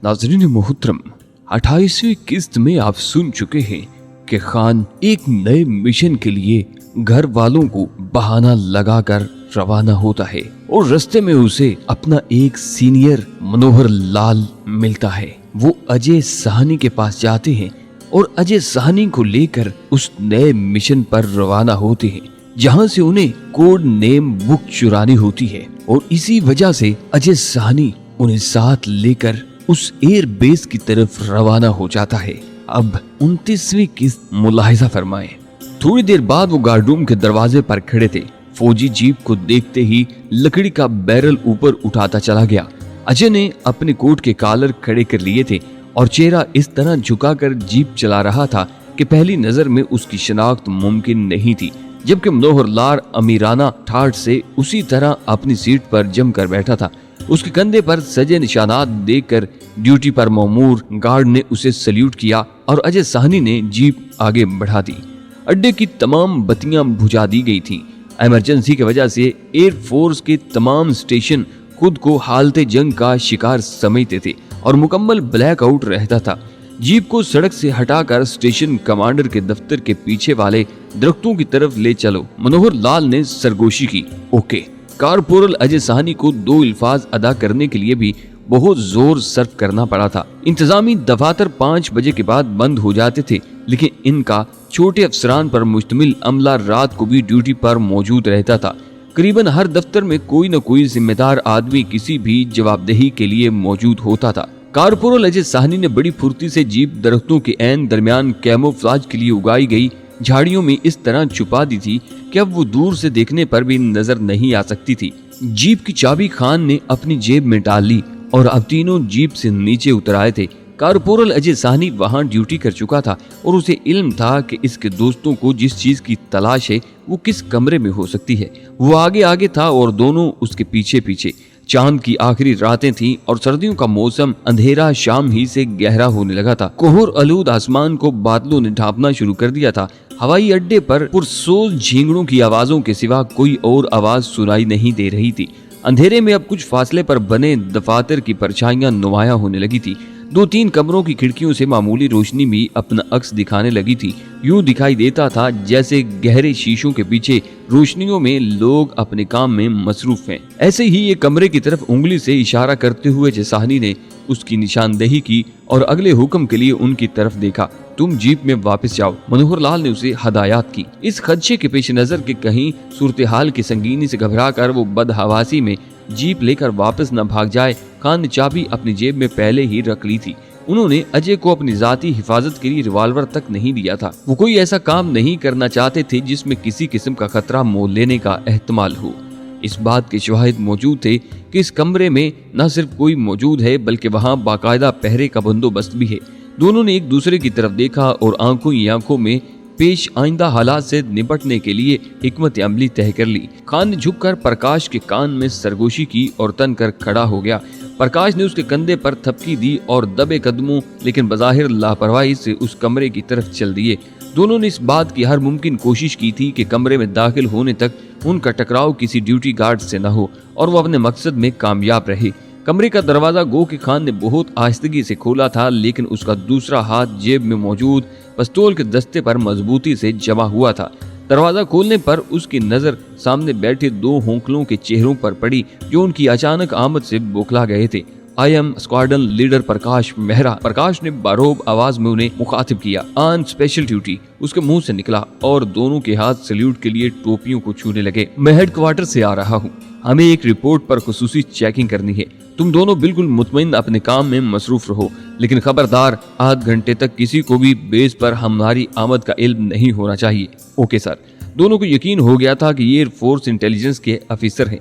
नाज़रीन मोहतरम, 28वीं किस्त में आप सुन चुके हैं कि खान एक नए मिशन के लिए घर वालों को बहाना लगाकर रवाना होता है और रास्ते में उसे अपना एक सीनियर मनोहर लाल मिलता है। वो अजय साहनी के पास जाते हैं और अजय साहनी को लेकर उस नए मिशन पर रवाना होते हैं, जहां से उन्हें कोड नेम बुक चुरानी होती है और इसी वजह से अजय साहनी उन्हें साथ लेकर उस एयर बेस की तरफ रवाना हो जाता है। अब 29वीं किस्त मुलाहिजा फरमाएं। थोड़ी देर बाद वो गार्ड रूम के दरवाजे पर खड़े थे। फौजी जीप को देखते ही लकड़ी का बैरल ऊपर उठाता चला गया। अजय ने अपने कोट के कॉलर खड़े कर लिए थे और चेहरा इस तरह झुकाकर जीप चला रहा था कि पहली नजर में उसकी शिनाख्त मुमकिन नहीं थी, जबकि मनोहर लाल अमीराना ठाठ से उसी तरह अपनी सीट पर जम कर बैठा था। उसके कंधे पर सजे निशानात देखकर ड्यूटी पर मामूर गार्ड ने उसे सल्यूट किया और अजय साहनी ने जीप आगे बढ़ा दी। अड्डे की तमाम बत्तियां बुझा दी गई थीं। इमरजेंसी की वजह से एयरफोर्स के तमाम स्टेशन खुद को हालते जंग का शिकार समझते थे और मुकम्मल ब्लैकआउट रहता था। जीप को सड़क से हटाकर स्टेशन कमांडर के दफ्तर के पीछे वाले दरख्तों की तरफ ले चलो। मनोहर लाल ने सरगोशी की। ओके। कारपोरल अजय साहनी को 2 अल्फाज अदा करने के लिए भी बहुत जोर सर्फ करना पड़ा था। इंतजामी दफातर 5 बजे के बाद बंद हो जाते थे, लेकिन इनका छोटे अफसरान पर मुश्तमिल अमला रात को भी ड्यूटी पर मौजूद रहता था। करीबन हर दफ्तर में कोई न कोई जिम्मेदार आदमी किसी भी जवाबदेही के लिए मौजूद होता था। कारपोरल अजय साहनी ने बड़ी फुर्ती से जीप दरख्तों के ऐन दरमियान कैमोफ्लेज के लिए उगाई गई झाड़ियों में इस तरह छुपा दी थी कि अब वो दूर से देखने पर भी नजर नहीं आ सकती थी। जीप की चाबी खान ने अपनी जेब में डाल ली और अब तीनों जीप से नीचे उतर आए थे। कारपोरल अजय साहनी वहां ड्यूटी कर चुका था और उसे इल्म था कि इसके दोस्तों को जिस चीज की तलाश है वो किस कमरे में हो सकती है। वो आगे आगे था और दोनों उसके पीछे पीछे। चांद की आखिरी रातें थीं और सर्दियों का मौसम अंधेरा शाम ही से गहरा होने लगा था। कोहर आलूद आसमान को बादलों ने ढांपना शुरू कर दिया था। हवाई अड्डे पर पुरसोज झींगड़ों की आवाजों के सिवा कोई और आवाज सुनाई नहीं दे रही थी। अंधेरे में अब कुछ फासले पर बने दफातर की परछाइयां नुमायां होने लगी थी। 2-3 कमरों की खिड़कियों से मामूली रोशनी भी अपना अक्स दिखाने लगी थी। यूं दिखाई देता था जैसे गहरे शीशों के पीछे रोशनियों में लोग अपने काम में मसरूफ हैं। ऐसे ही एक कमरे की तरफ उंगली से इशारा करते हुए साहनी ने उसकी निशानदेही की और अगले हुक्म के लिए उनकी तरफ देखा। तुम जीप में वापस जाओ। मनोहर लाल ने उसे हदायत की। इस खदशे के पेश नजर के कहीं सूरत हाल की संगीनी से घबराकर वो बदहवासी में जीप लेकर वापस न भाग जाए, खान ने चाबी अपनी जेब में पहले ही रख ली थी। उन्होंने अजय को अपनी जाती हिफाजत के लिए रिवॉल्वर तक नहीं दिया था। वो कोई ऐसा काम नहीं करना चाहते थे जिसमें किसी किस्म का खतरा मोल लेने का एहतमाल हो। इस बात के शवाहिद मौजूद थे कि इस कमरे में न सिर्फ कोई मौजूद है बल्कि वहाँ बाकायदा पहरे का बंदोबस्त भी है। दोनों ने एक दूसरे की तरफ देखा और आंखों ही आंखों में पेश आइंदा हालात से निपटने के लिए हिकमत अमली तय कर ली। खान ने झुककर प्रकाश के कान में सरगोशी की और तन कर खड़ा हो गया। प्रकाश ने उसके कंधे पर थपकी दी और दबे कदमों लेकिन बज़ाहिर लापरवाही से उस कमरे की तरफ चल दिए। दोनों ने इस बात की हर मुमकिन कोशिश की थी कि कमरे में दाखिल होने तक उनका टकराव किसी ड्यूटी गार्ड से न हो और वो अपने मकसद में कामयाब रहे। कमरे का दरवाजा गो के खान ने बहुत आहिस्तगी से खोला था, लेकिन उसका दूसरा हाथ जेब में मौजूद पिस्तौल के दस्ते पर मजबूती से जमा हुआ था। दरवाजा खोलने पर उसकी नजर सामने बैठे 2 होंकलों के चेहरों पर पड़ी जो उनकी अचानक आमद से बौखला गए थे। I am squadron leader Prakash Mehra. प्रकाश ने बारोब आवाज में उन्हें मुखातिब किया। ऑन स्पेशल ड्यूटी उसके मुंह से निकला और दोनों के हाथ सल्यूट के लिए टोपियों को छूने लगे। मैं हेडक्वार्टर से आ रहा हूँ। हमें एक रिपोर्ट पर खुसूसी चेकिंग करनी है। तुम दोनों बिल्कुल मुतमईन अपने काम में मसरूफ रहो, लेकिन खबरदार आध घंटे तक किसी को भी बेस पर हमारी आमद का इल्म नहीं होना चाहिए। Okay sir. दोनों को यकीन हो गया था कि ये एयरफोर्स इंटेलिजेंस के अफसर हैं।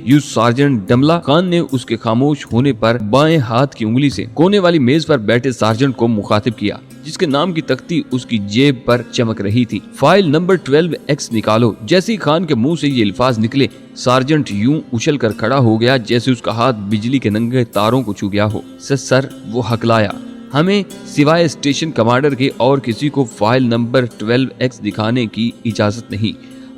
You sergeant डमला। खान ने उसके खामोश होने पर बाएं हाथ की उंगली से कोने वाली मेज पर बैठे सार्जेंट को मुखातिब किया, जिसके नाम की तख्ती उसकी जेब पर चमक रही थी। फाइल नंबर 12X निकालो। जैसे ही खान के मुंह से ये अल्फाज निकले, सार्जेंट यूं उछल कर खड़ा हो गया जैसे उसका हाथ बिजली के नंगे तारों को छू गया हो। सर, वो हकलाया, हमें सिवाय स्टेशन कमांडर के और किसी को फाइल नंबर 12X दिखाने की इजाजत नहीं।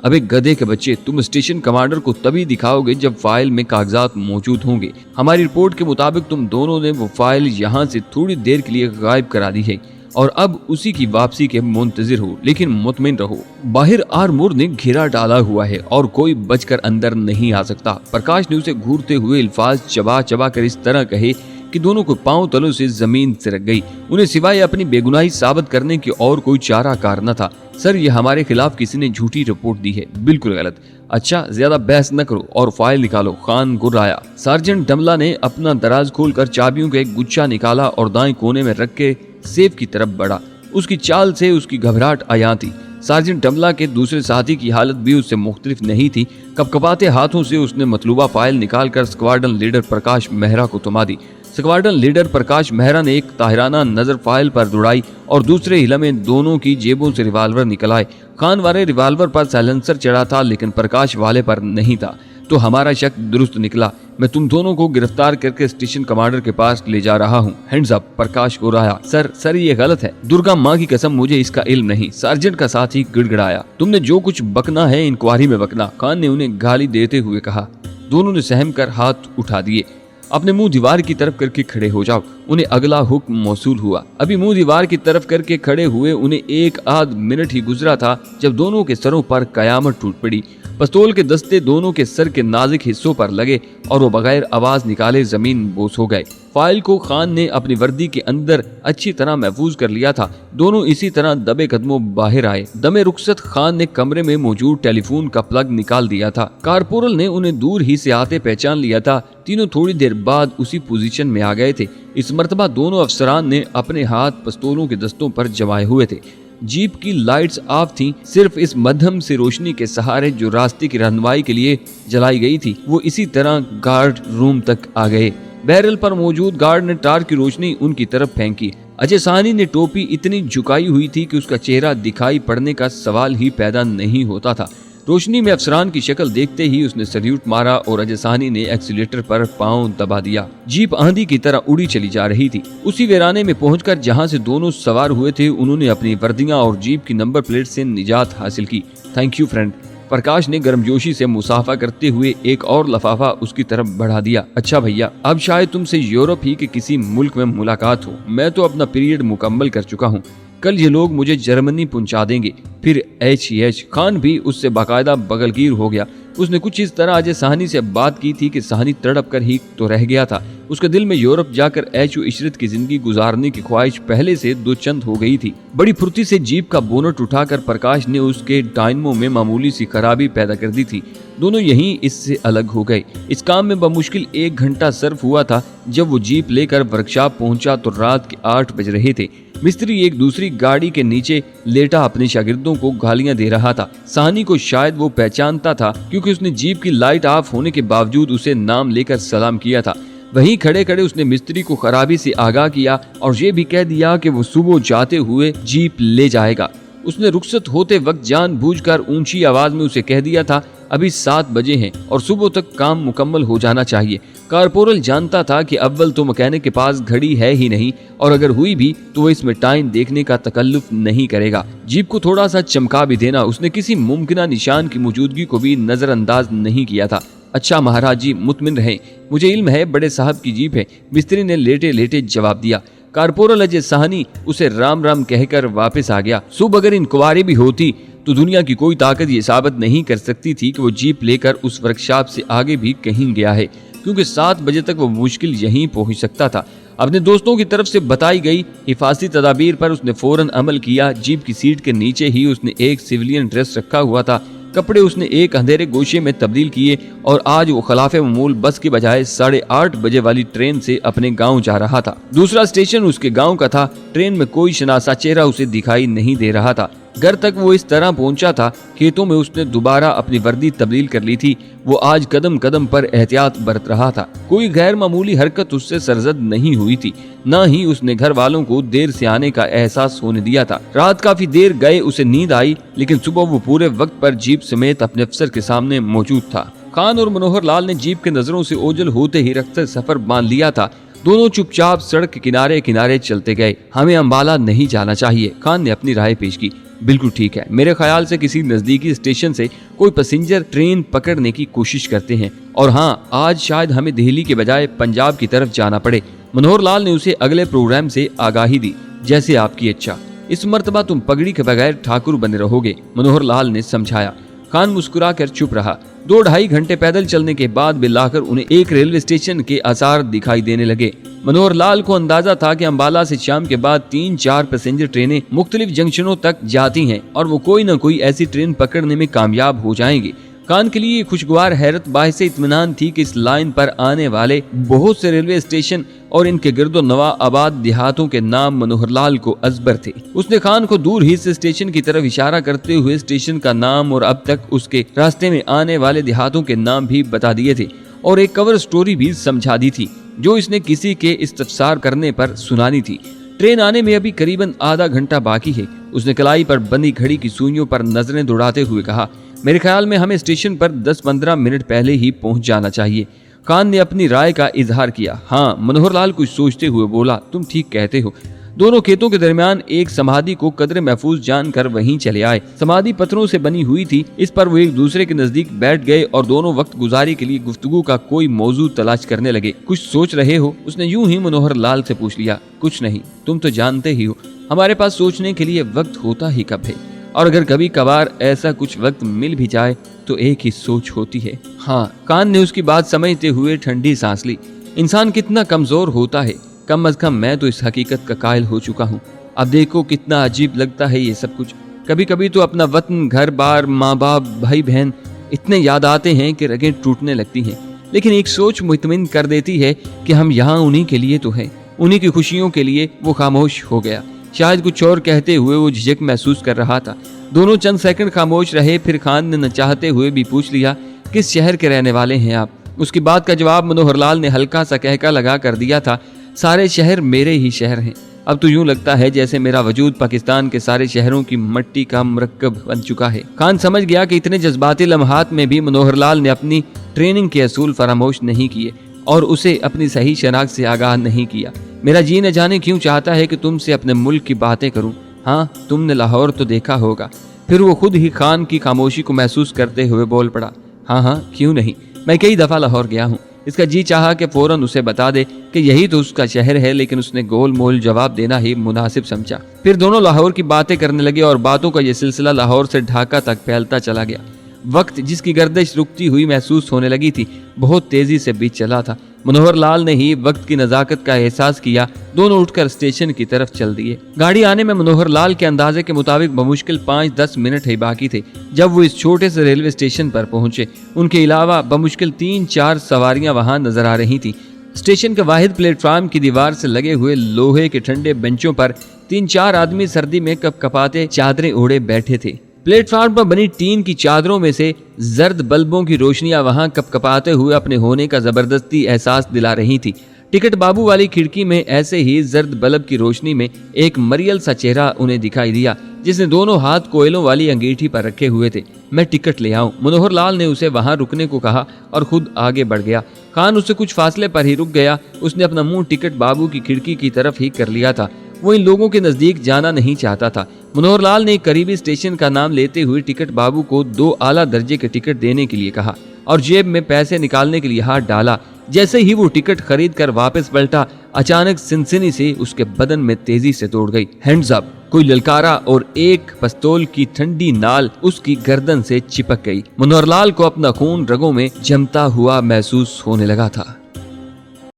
अबे गधे के बच्चे, तुम स्टेशन कमांडर को तभी दिखाओगे जब फाइल में कागजात मौजूद होंगे। हमारी रिपोर्ट के मुताबिक तुम दोनों ने वो फाइल यहाँ से थोड़ी देर के लिए गायब करा दी है और अब उसी की वापसी के मुंतजिर हो, लेकिन मुतमिन रहो, बाहर आर्मूर ने घेरा डाला हुआ है और कोई बचकर अंदर नहीं आ सकता। प्रकाश ने उसे घूरते हुए अल्फाज चबा चबा कर इस तरह कहे कि दोनों को पांव तलों से जमीन सिरक गई। उन्हें सिवाय अपनी बेगुनाही साबित करने की और कोई चारा कार न था। सर, ये हमारे खिलाफ किसी ने झूठी रिपोर्ट दी है, बिल्कुल गलत। अच्छा, ज्यादा बहस न करो और फाइल निकालो, खान गुर्राया। सार्जेंट डमला ने अपना दराज खोलकर चाबियों का एक गुच्छा निकाला और दाएं कोने में रख के सेफ की तरफ बढ़ा। उसकी चाल से उसकी घबराहट आया थी। सार्जेंट डमला के दूसरे साथी की हालत भी उससे मुख्तलिफ नहीं थी। कपकपाते हाथों से उसने मतलूबा फाइल निकालकर स्क्वाड्रन लीडर प्रकाश मेहरा को थमा दी। स्क्वाड्रन लीडर प्रकाश मेहरा ने एक ताहिराना नजर फाइल पर दौड़ाई और दूसरे हिला में दोनों की जेबों से रिवाल्वर निकल आए। खान वाले रिवाल्वर पर साइलेंसर चढ़ा था, लेकिन प्रकाश वाले पर नहीं था। तो हमारा शक दुरुस्त निकला। मैं तुम दोनों को गिरफ्तार करके स्टेशन कमांडर के पास ले जा रहा हूँ। हैंड्स अप, प्रकाश को रहा। सर ये गलत है, दुर्गा माँ की कसम मुझे इसका इल्म नहीं। सार्जेंट का साथी गिड़गिड़ाया। तुमने जो कुछ बकना है इंक्वायरी में बकना, खान ने उन्हें गाली देते हुए कहा। दोनों ने सहम कर हाथ उठा दिए। अपने मुंह दीवार की तरफ करके खड़े हो जाओ। उन्हें अगला हुक्म मौसूल हुआ। अभी मुंह दीवार की तरफ करके खड़े हुए उन्हें एक आध मिनट ही गुजरा था जब दोनों के सरों पर कयामत टूट पड़ी। पिस्तौल के दस्ते दोनों के सर के नाजुक हिस्सों पर लगे और वो बगैर आवाज निकाले जमीन बोस हो गए। फाइल को खान ने अपनी वर्दी के अंदर अच्छी तरह महफूज कर लिया था। दोनों इसी तरह दबे कदमों बाहर आए। दमे रुखसत खान ने कमरे में मौजूद टेलीफोन का प्लग निकाल दिया था। कारपोरल ने उन्हें दूर ही से आते पहचान लिया था। तीनों थोड़ी देर बाद उसी पोजीशन में आ गए थे। इस मर्तबा दोनों अफसरान ने अपने हाथ पिस्तौलों के दस्तों पर जमाए हुए थे। जीप की लाइट्स ऑफ थीं। सिर्फ इस मध्यम से रोशनी के सहारे जो रास्ते की रहनुमाई के लिए जलाई गई थी, वो इसी तरह गार्ड रूम तक आ गए। बैरल पर मौजूद गार्ड ने टार्च की रोशनी उनकी तरफ फेंकी। अजय साहनी ने टोपी इतनी झुकाई हुई थी कि उसका चेहरा दिखाई पड़ने का सवाल ही पैदा नहीं होता था। रोशनी में अफसरान की शक्ल देखते ही उसने सल्यूट मारा और अजय साहनी ने एक्सीलेटर पर पांव दबा दिया। जीप आंधी की तरह उड़ी चली जा रही थी। उसी वीराने में पहुंचकर जहां से दोनों सवार हुए थे, उन्होंने अपनी वर्दियां और जीप की नंबर प्लेट से निजात हासिल की। थैंक यू फ्रेंड, प्रकाश ने गर्मजोशी से मुसाफा करते हुए एक और लफाफा उसकी तरफ बढ़ा दिया। अच्छा भैया, अब शायद तुमसे यूरोप ही के किसी मुल्क में मुलाकात हो। मैं तो अपना पीरियड मुकम्मल कर चुका हूँ। कल ये लोग मुझे जर्मनी पहुंचा देंगे। फिर एच खान भी उससे बाकायदा बगलगीर हो गया। उसने कुछ इस तरह अजय साहनी से बात की थी कि साहनी तड़प कर ही तो रह गया था। उसके दिल में यूरोप जाकर ऐशो इशरत की जिंदगी गुजारने की ख्वाहिश पहले से दो चंद हो गई थी। बड़ी फुर्ती से जीप का बोनट उठाकर प्रकाश ने उसके डायनमो में मामूली सी खराबी पैदा कर दी थी। दोनों यहीं इससे अलग हो गए। इस काम में बमुश्किल 1 घंटा सर्फ हुआ था। जब वो जीप लेकर वर्कशॉप पहुंचा तो रात के 8 बज रहे थे। मिस्त्री एक दूसरी गाड़ी के नीचे लेटा अपने शागिर्दों को गालियां दे रहा था। साहनी को शायद वो पहचानता था क्योंकि उसने जीप की लाइट ऑफ होने के बावजूद उसे नाम लेकर सलाम किया था। वहीं खड़े खड़े उसने मिस्त्री को खराबी से आगाह किया और ये भी कह दिया कि वो सुबह जाते हुए जीप ले जाएगा। उसने रुखसत होते वक्त जानबूझकर ऊंची आवाज में उसे कह दिया था, अभी 7 बजे हैं और सुबह तक काम मुकम्मल हो जाना चाहिए। कारपोरल जानता था कि अव्वल तो मैकेनिक के पास घड़ी है ही नहीं और अगर हुई भी तो वो इसमें टाइम देखने का तकल्लुफ नहीं करेगा। जीप को थोड़ा सा चमका भी देना उसने किसी मुमकिन निशान की मौजूदगी को भी नजरअंदाज नहीं किया था। अच्छा महाराज जी, मुतमिन रहें, मुझे इल्म है बड़े साहब की जीप है, मिस्त्री ने लेटे लेटे जवाब दिया। कारपोरल अजय साहनी उसे राम राम कहकर वापस आ गया। सुबह अगर इंक्वायरी भी होती तो दुनिया की कोई ताकत ये साबित नहीं कर सकती थी कि वो जीप लेकर उस वर्कशॉप से आगे भी कहीं गया है, क्योंकि 7 बजे तक वो मुश्किल यहीं पहुंच सकता था। अपने दोस्तों की तरफ से बताई गई हिफाजती तदाबीर पर उसने फौरन अमल किया। जीप की सीट के नीचे ही उसने एक सिविलियन ड्रेस रखा हुआ था। कपड़े उसने एक अंधेरे गोशे में तब्दील किए और आज वो खिलाफे मामूल बस की बजाय 8:30 बजे वाली ट्रेन से अपने गांव जा रहा था। दूसरा स्टेशन उसके गांव का था। ट्रेन में कोई शनासा चेहरा उसे दिखाई नहीं दे रहा था। घर तक वो इस तरह पहुंचा था। खेतों में उसने दोबारा अपनी वर्दी तब्दील कर ली थी। वो आज कदम कदम पर एहतियात बरत रहा था। कोई गैर मामूली हरकत उससे सरजद नहीं हुई थी, न ही उसने घर वालों को देर से आने का एहसास होने दिया था। रात काफी देर गए उसे नींद आई, लेकिन सुबह वो पूरे वक्त पर जीप समेत अपने अफसर के सामने मौजूद था। खान और मनोहर लाल ने जीप के नजरों से ओझल होते ही रखते सफर बांध लिया था। दोनों चुपचाप सड़क के किनारे किनारे चलते गए। हमें अंबाला नहीं जाना चाहिए, खान ने अपनी राय पेश की। बिल्कुल ठीक है, मेरे ख्याल से किसी नजदीकी स्टेशन से कोई पैसेंजर ट्रेन पकड़ने की कोशिश करते हैं, और हाँ, आज शायद हमें दिल्ली के बजाय पंजाब की तरफ जाना पड़े। मनोहर लाल ने उसे अगले प्रोग्राम से आगाही दी। जैसे आपकी इच्छा, इस मर्तबा तुम पगड़ी के बगैर ठाकुर बने रहोगे, मनोहर लाल ने समझाया। खान मुस्कुराकर चुप रहा। 2-2.5 घंटे पैदल चलने के बाद बिलाकर उन्हें एक रेलवे स्टेशन के आसार दिखाई देने लगे। मनोहर लाल को अंदाजा था कि अंबाला से शाम के बाद 3-4 पैसेंजर ट्रेनें मुख्तलिफ जंक्शनों तक जाती हैं और वो कोई न कोई ऐसी ट्रेन पकड़ने में कामयाब हो जाएंगे। खान के लिए खुशगवार हैरत बाहिस इत्मीनान थी कि इस लाइन पर आने वाले बहुत से रेलवे स्टेशन और इनके गिरदो नवा आबाद देहातों के नाम मनोहर लाल को अजबर थे। उसने खान को दूर ही से स्टेशन की तरफ इशारा करते हुए स्टेशन का नाम और अब तक उसके रास्ते में आने वाले देहातों के नाम भी बता दिए थे और एक कवर स्टोरी भी समझा दी थी जो इसने किसी के इस्तफसार करने पर सुनानी थी। ट्रेन आने में अभी करीबन आधा घंटा बाकी है। उसने कलाई पर बंधी घड़ी की सुइयों पर नजरें दौड़ाते हुए कहा, मेरे ख्याल में हमें स्टेशन पर 10-15 मिनट पहले ही पहुंच जाना चाहिए। खान ने अपनी राय का इजहार किया। हाँ, मनोहर लाल कुछ सोचते हुए बोला, तुम ठीक कहते हो। दोनों खेतों के दरमियान एक समाधि को कदर महफूज जानकर वहीं चले आए। समाधि पत्थरों से बनी हुई थी। इस पर वो एक दूसरे के नजदीक बैठ गए और दोनों वक्त गुजारी के लिए गुफ्तगू का कोई मौजू तलाश करने लगे। कुछ सोच रहे हो? उसने यूं ही मनोहर लाल से पूछ लिया। कुछ नहीं, तुम तो जानते ही हो हमारे पास सोचने के लिए वक्त होता ही कब है, और अगर कभी कभार ऐसा कुछ वक्त मिल भी जाए तो एक ही सोच होती है। हाँ, कान ने उसकी बात समझते हुए ठंडी सांस ली। इंसान कितना कमजोर होता है, कम अज कम मैं तो इस हकीकत का कायल हो चुका हूँ। अब देखो कितना अजीब लगता है ये सब कुछ। कभी कभी तो अपना वतन, घर बार, माँ बाप, भाई बहन इतने याद आते हैं कि रगें टूटने लगती हैं। लेकिन एक सोच मुतमिन कर देती है कि हम यहाँ उन्हीं के लिए तो हैं, उन्हीं की खुशियों के लिए। वो खामोश हो गया। शायद कुछ और कहते हुए वो झिझक महसूस कर रहा था। दोनों चंद सेकंड खामोश रहे, फिर खान ने न चाहते हुए भी पूछ लिया, किस शहर के रहने वाले हैं आप? उसकी बात का जवाब मनोहर लाल ने हल्का सा कहका लगा कर दिया था, सारे शहर मेरे ही शहर हैं। अब तो यूं लगता है जैसे मेरा वजूद पाकिस्तान के सारे शहरों की मट्टी का मुरक्कब बन चुका है। खान समझ गया कि इतने जज्बाती लम्हात में भी मनोहर लाल ने अपनी ट्रेनिंग के असूल फरामोश नहीं किए और उसे अपनी सही शनाख्त से आगाह नहीं किया। मेरा जी न जाने क्यों चाहता है कि तुमसे अपने मुल्क की बातें करूं। हाँ, तुमने लाहौर तो देखा होगा। फिर वो खुद ही खान की खामोशी को महसूस करते हुए बोल पड़ा, हाँ, क्यों नहीं, मैं कई दफा लाहौर गया हूँ। इसका जी चाहा कि फौरन उसे बता दे कि यही तो उसका शहर है, लेकिन उसने गोल मोल जवाब देना ही मुनासिब समझा। फिर दोनों लाहौर की बातें करने लगे और बातों का यह सिलसिला लाहौर से ढाका तक फैलता चला गया। वक्त जिसकी गर्दिश रुकती हुई महसूस होने लगी थी, बहुत तेजी से बीत चला था। मनोहर लाल ने ही वक्त की नजाकत का एहसास किया। दोनों उठकर स्टेशन की तरफ चल दिए। गाड़ी आने में मनोहर लाल के अंदाजे के मुताबिक बमुश्किल 5-10 मिनट ही बाकी थे जब वो इस छोटे से रेलवे स्टेशन पर पहुंचे। उनके अलावा बमुश्किल 3-4 सवारियां वहां नजर आ रही थी। स्टेशन के वाहिद प्लेटफार्म की दीवार से लगे हुए लोहे के ठंडे बेंचों पर 3-4 आदमी सर्दी में कपकपाते चादरें ओढ़े बैठे थे। प्लेटफार्म पर बनी टीन की चादरों में से जर्द बल्बों की रोशनियां वहां कपकपाते हुए अपने होने का जबरदस्ती एहसास दिला रही थी। टिकट बाबू वाली खिड़की में ऐसे ही जर्द बल्ब की रोशनी में एक मरियल सा चेहरा उन्हें दिखाई दिया, जिसने दोनों हाथ कोयलों वाली अंगीठी पर रखे हुए थे। मैं टिकट ले आऊं, मनोहर लाल ने उसे वहां रुकने को कहा और खुद आगे बढ़ गया। खान उससे कुछ फासले पर ही रुक गया। उसने अपना मुंह टिकट बाबू की खिड़की की तरफ ही कर लिया था। वो इन लोगों के नजदीक जाना नहीं चाहता था। मनोहर लाल ने एक करीबी स्टेशन का नाम लेते हुए टिकट बाबू को 2 आला दर्जे के टिकट देने के लिए कहा और जेब में पैसे निकालने के लिए हाथ डाला। जैसे ही वो टिकट खरीद कर वापस पलटा, अचानक सिनसिनी से उसके बदन में तेजी से दौड़ गई। हैंड्स अप, कोई ललकारा और एक पिस्तौल की ठंडी नाल उसकी गर्दन से चिपक गई। मनोहर लाल को अपना खून रगों में जमता हुआ महसूस होने लगा था।